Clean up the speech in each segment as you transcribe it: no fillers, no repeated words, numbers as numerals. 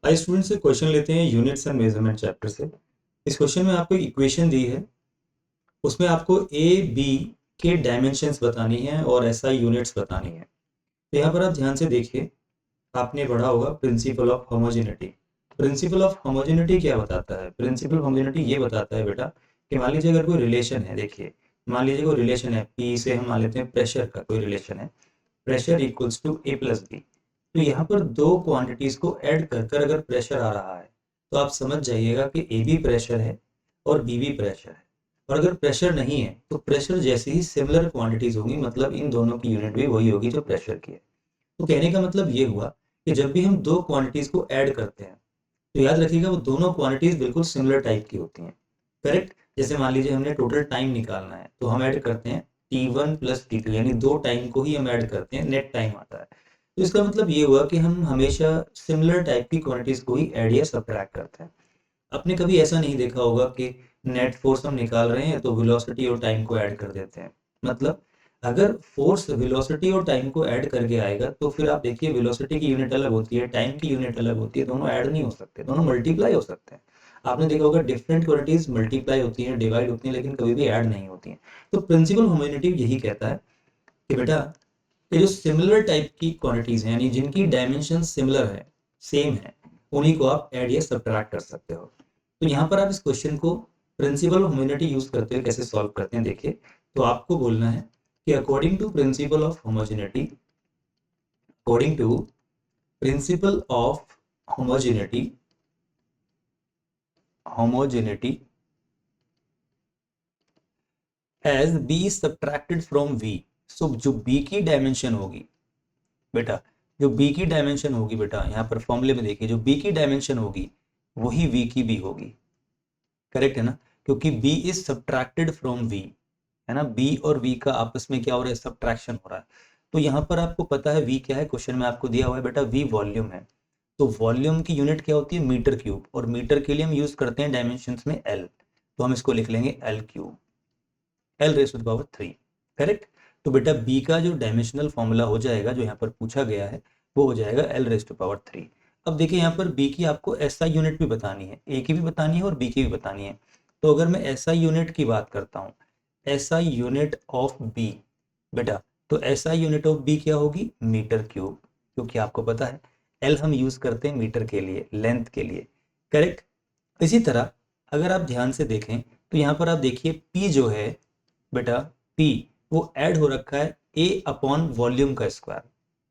आइए स्टूडेंट से क्वेश्चन लेते हैं यूनिट्स एंड मेजरमेंट चैप्टर से। इस क्वेश्चन में आपको एक इक्वेशन दी है, उसमें आपको ए बी के डायमेंशंस बतानी है और एसआई यूनिट्स बतानी है। तो यहाँ पर आप ध्यान से देखिए, आपने पढ़ा होगा principal of homogeneity. Principal of homogeneity क्या बताता है? प्रिंसिपल होमोजेनिटी ये बताता है बेटा कि मान लीजिए अगर कोई रिलेशन है, देखिए मान लीजिए कोई रिलेशन है पी से, हम मान लेते हैं प्रेशर का कोई रिलेशन है, pressure equals to A plus B. तो यहाँ पर दो क्वांटिटीज को ऐड कर कर अगर प्रेशर आ रहा है तो आप समझ जाइएगा कि ए भी प्रेशर है और बी भी प्रेशर है। और अगर प्रेशर नहीं है तो प्रेशर जैसी ही सिमिलर क्वांटिटीज होंगी, मतलब इन दोनों की यूनिट भी वही होगी जो प्रेशर की है। तो कहने का मतलब ये हुआ कि जब भी हम दो क्वांटिटीज को ऐड करते हैं तो याद रखिएगा वो दोनों क्वांटिटीज बिल्कुल सिमिलर टाइप की होती हैं। करेक्ट? जैसे मान लीजिए हमने टोटल टाइम निकालना है तो हम ऐड करते हैं T1 प्लस T2, यानी दो टाइम को ही हम ऐड करते हैं, नेट टाइम आता है। तो इसका मतलब ये हुआ कि हम हमेशा सिमिलर टाइप की क्वांटिटीज को ही ऐड या सब्ट्रैक्ट करते हैं। आपने कभी ऐसा नहीं देखा होगा कि नेट फोर्स हम निकाल रहे हैं तो वेलोसिटी और टाइम को ऐड कर देते हैं। मतलब अगर फोर्स वेलोसिटी और टाइम को ऐड करके आएगा तो फिर आप देखिए वेलोसिटी की यूनिट अलग होती है, टाइम की यूनिट अलग होती है, दोनों ऐड नहीं हो सकते, दोनों मल्टीप्लाई हो सकते हैं। आपने देखा होगा डिफरेंट क्वांटिटीज मल्टीप्लाई होती हैं, डिवाइड होती हैं, लेकिन कभी भी ऐड नहीं होती हैं। तो प्रिंसिपल होमोजेनिटी यही कहता है कि बेटा ये जो सिमिलर टाइप की क्वांटिटीज हैं, यानी जिनकी डायमेंशन सिमिलर है, सेम है, उन्हीं को आप ऐड या सब्ट्रैक्ट कर सकते हो। तो यहाँ पर आप इस क्वेश्चन को प्रिंसिपल ऑफ होमोजेनिटी यूज करते हुए कैसे सॉल्व करते हैं, देखिए। तो आपको बोलना है कि according to principle of homogeneity, according to principle of homogeneity, homogeneity as B is subtracted from V. So जो बी की डायमेंशन होगी बेटा, जो बी की डायमेंशन होगी बेटा, यहाँ पर फॉर्मूले में देखिए, जो बी की डायमेंशन होगी वही वी की भी होगी। करेक्ट है ना? क्योंकि B is subtracted from V, है ना? बी और वी का आपस में क्या हो रहा है? सब्ट्रैक्शन हो रहा है। तो यहाँ पर आपको पता है वी क्या है, क्वेश्चन में आपको दिया हुआ है बेटा, वी वॉल्यूम है। तो वॉल्यूम की यूनिट क्या होती है? Metre cube. और मीटर के लिए हम यूज करते हैं डायमेंशंस में एल, तो हम इसको लिख लेंगे L cube, L raise to the power 3। Correct? तो बेटा बी का जो डायमेंशनल फॉर्मूला हो जाएगा, जो यहाँ पर पूछा गया है, वो हो जाएगा एल रेज टू पावर 3। अब देखिए यहाँ पर बी की आपको एसआई यूनिट भी बतानी है, ए की भी बतानी है और बी की भी बतानी है। तो अगर मैं एसआई यूनिट की बात करता हूँ, एसआई यूनिट ऑफ बी बेटा, तो एसआई यूनिट ऑफ बी क्या होगी? मीटर क्यूब, क्योंकि आपको पता है एल हम यूज करते हैं मीटर के लिए, लेंथ के लिए। करेक्ट? इसी तरह अगर आप ध्यान से देखें तो यहाँ पर आप देखिए पी जो है बेटा, P वो ऐड हो रखा है A अपॉन वॉल्यूम का स्क्वायर।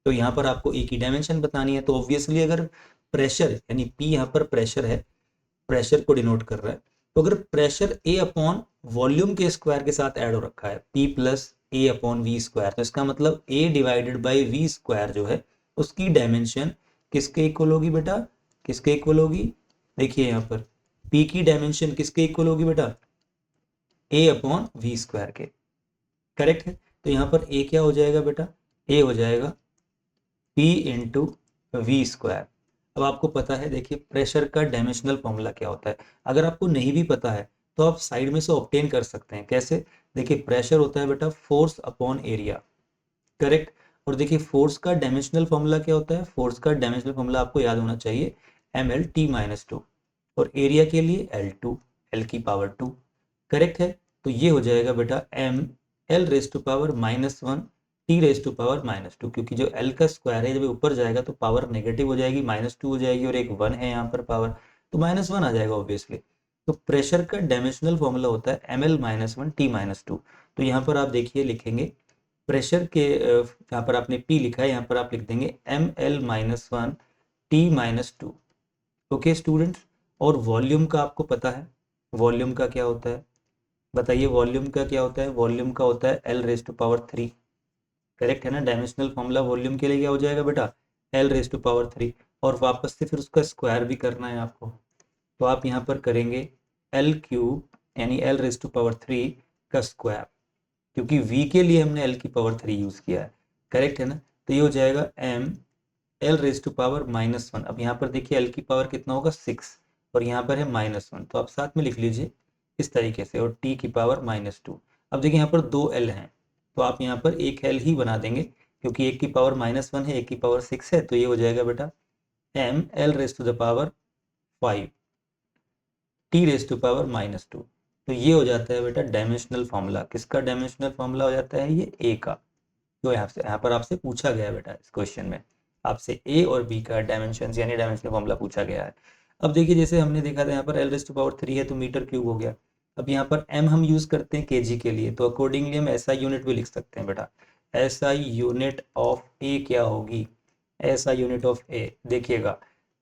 तो यहाँ पर आपको A की डायमेंशन बतानी है, तो ऑब्वियसली अगर प्रेशर यानी P यहाँ पर प्रेशर है, प्रेशर को डिनोट कर रहा है, तो अगर प्रेशर A अपॉन वॉल्यूम के स्क्वायर के साथ ऐड हो रखा है P plus A upon V square, तो इसका मतलब A divided by V square जो है उसकी डायमेंशन किसके इक्वल होगी बेटा? किसके इक्वल होगी? देखिए यहाँ पर P की डायमेंशन किसके इक्वल होगी बेटा? A अपॉन वी स्क्वायर के। करेक्ट है? तो यहाँ पर ए क्या हो जाएगा बेटा? ए हो जाएगा पी इंटू वी स्क्वायर। अब आपको पता है, देखिए प्रेशर का डायमेंशनल फॉर्मूला क्या होता है। अगर आपको नहीं भी पता है तो आप साइड में से ऑब्टेन कर सकते हैं। कैसे? देखिए प्रेशर होता है बेटा फोर्स अपॉन एरिया। करेक्ट? और देखिए फोर्स का डायमेंशनल फॉर्मूला क्या होता है? फोर्स का डायमेंशनल फॉर्मूला आपको याद होना चाहिए, M L T minus two, और एरिया के लिए एल टू, एल की पावर टू। करेक्ट है? तो ये हो जाएगा बेटा M L raise to power -1 T raise to power -2, क्योंकि जो एल का स्क्वायर है जब ऊपर जाएगा तो पावर नेगेटिव हो जाएगी, -2 हो जाएगी, और एक 1 है यहाँ पर पावर, तो -1 आ जाएगा ऑब्वियसली। तो प्रेशर का डायमेंशनल फॉर्मूला होता है एम एल -1 टी -2। तो यहाँ पर आप देखिए लिखेंगे प्रेशर के, यहाँ पर आपने P लिखा है, यहाँ पर आप लिख देंगे M L -1 T -2। Okay students? और वॉल्यूम का आपको पता है, वॉल्यूम का क्या होता है? बताइए वॉल्यूम का क्या होता है? वॉल्यूम का होता है L raise to power 3। Correct है ना? डायमेंशनल फॉर्मूला वॉल्यूम के लिए क्या हो जाएगा बेटा? L raise to power 3। और वापस से फिर उसका स्क्वायर भी करना है आपको, तो आप यहाँ पर करेंगे एल क्यूब यानी एल रेज टू पावर 3 का स्क्वायर, क्योंकि v के लिए हमने l की पावर 3 यूज किया है। करेक्ट है ना? तो ये हो जाएगा m l raise to power -1। अब यहाँ पर देखिए l की पावर कितना होगा? 6, और यहाँ पर है -1, तो आप साथ में लिख लीजिए इस तरीके से, और t की पावर -2। अब देखिए यहाँ पर दो l हैं, तो आप यहाँ पर एक l ही बना देंगे, क्योंकि एक की पावर -1 है, एक की पावर 6 है, तो ये हो जाएगा बेटा m l raise to the power 5 t raise to power -2। तो ये हो जाता है बेटा डायमेंशनल फॉर्मूला। किसका डायमेंशनल फॉर्मूला हो जाता है? ये a का, जो यहाँ पर आपसे पूछा गया है बेटा। इस क्वेश्चन में आपसे a और b का डायमेंशन यानी डायमेंशनल फॉर्मूला पूछा गया है। अब देखिए, जैसे हमने देखा था यहाँ पर l रेज टू पावर 3 है तो मीटर क्यूब हो गया। अब यहाँ पर m हम यूज करते हैं kg के लिए, तो अकॉर्डिंगली हम SI यूनिट भी लिख सकते हैं बेटा। SI यूनिट ऑफ a क्या होगी? SI यूनिट ऑफ a देखिएगा,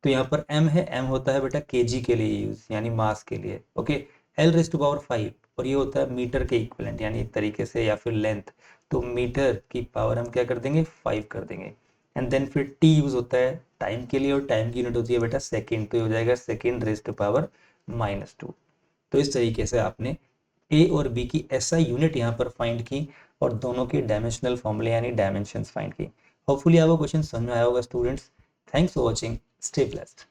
तो यहाँ पर m है, m होता है बेटा kg के लिए यूज, यानी मास के लिए। Okay, l raise to power 5 और ये होता है मीटर के इक्विवेलेंट यानी एक तरीके से, या फिर लेंथ, तो मीटर की पावर हम क्या कर देंगे? 5 कर देंगे। एंड देन फिर t यूज होता है टाइम के लिए, और टाइम की यूनिट होती है बेटा सेकंड, तो ये हो जाएगा सेकंड रेज टू पावर -2। तो इस तरीके से आपने a और b की SI यूनिट यहाँ पर फाइंड की और दोनों के डायमेंशनल फॉर्मूले यानी डायमेंशंस फाइंड की। होपफुली आपको क्वेश्चन समझ में आया होगा students. Thanks for watching, stay blessed.